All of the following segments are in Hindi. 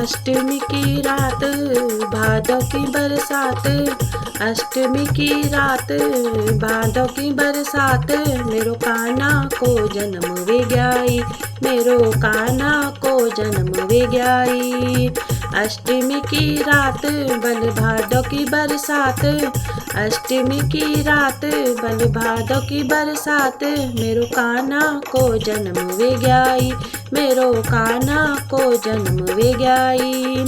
अष्टमी की रात भादों की बरसात, अष्टमी की रात भादों की बरसात, मेरो कान्हा को जन्म वे ग्याई, मेरो कान्हा को जन्म वे ग्याई। अष्टमी की रात बल भादों की बरसात, अष्टमी की रात बल भादों की बरसात, मेरो कान्हा को जन्म वे ग्याई, मेरो कान्हा को जन्म वे ग्याई।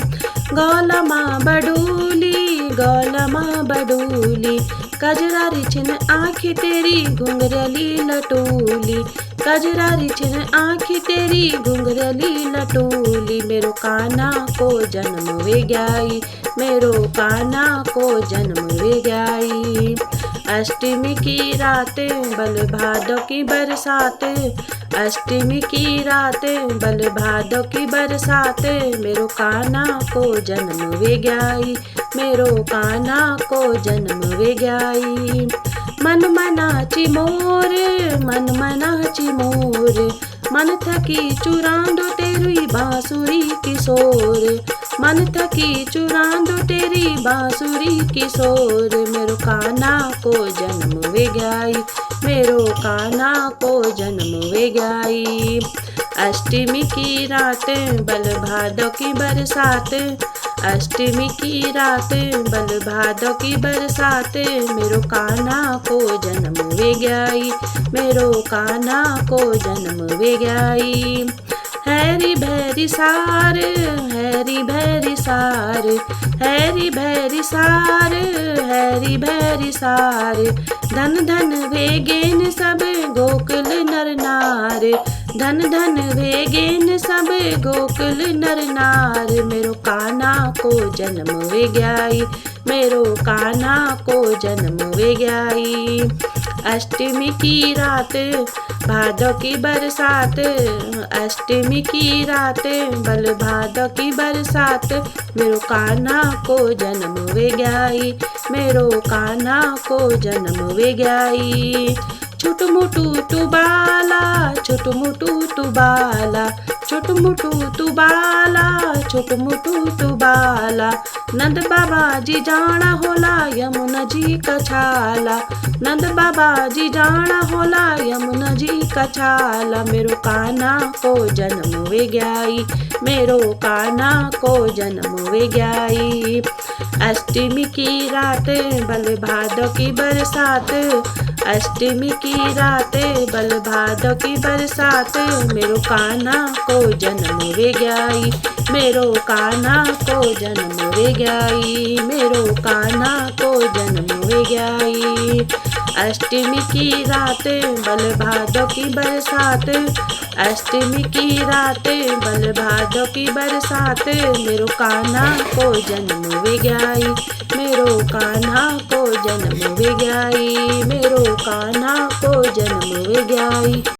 गौलमा बडूली गौलमा बडूली, कजरारी छिन आँखी तेरी घुंघरली लटूली, कजरारी छिन आँखी तेरी घुंघरली लटूली, मेरो कान्हा को जन्म वे ग्याई, मेरो कान्हा को जन्म वे ग्याई। अष्टमी की रात बल भादों की बरसात, अष्टमी की रात बल भादों की बरसात, मेरो कान्हा को जन्म वे ग्याई, मेरो कान्हा को जन्म वे ग्याई। मन मनाची मोर मन मनाची मोर, मन थकी चुरांदो तेरी बांसुरी किशोर, मन थकी चुरांदो तेरी बांसुरी किशोर, मेरो कान्हा को जन्म वे ग्याई, मेरो कान्हा को जन्म वे ग्याई। अष्टमी की रात बल भादों की बरसात, अष्टमी की रात बल भादों की बरसात, मेरो कान्हा को जन्म वे ग्याई, मेरो कान्हा को जन्म वे ग्याई। हैरी भैरी सार हैरी भैरी सार, हैरी भैरी सार हैरी भैरी सार, धन धन वेगेन सब गोकुल नर नार, धन धन वेगेन सब गोकुल नर नार, मेरो कान्हा को जन्म वे ग्याई, मेरो कान्हा को जन्म वे ग्याई। अष्टमी की रात भादों की बरसात, अष्टमी की रात बल भादों की बरसात, मेरो कान्हा को जन्म वे ग्याई, मेरो कान्हा को जन्म वे ग्याई। छोटू मोटू तू बाला छोटू मोटू तू बाला, छोटू मोटू तू बाला छोटू मोटू तू बाला, नंद बाबा जी जाना होला यमुना जी का छाला, नंद बाबा जी जाना होला यमुना जी का छाला, मेरो कान्हा को जन्म वे ग्याई, मेरो कान्हा को जन्म वे ग्याई। अष्टमी की रात बल भादों की बरसात, अष्टमी की रात बल भादों की बरसात, मेरो कान्हा को जन्म वे ग्याई, मेरो कान्हा को जन्म वे ग्याई, मेरो कान्हा को जन्म वे ग्याई। अष्टमी की रात बल भादों की बरसात, अष्टमी की रात बल भादों की बरसात, मेरो कान्हा को जन्म वे ग्याई, मेरो कान्हा को जन्म वे ग्याई, मेरो कान्हा को जन्म वे ग्याई।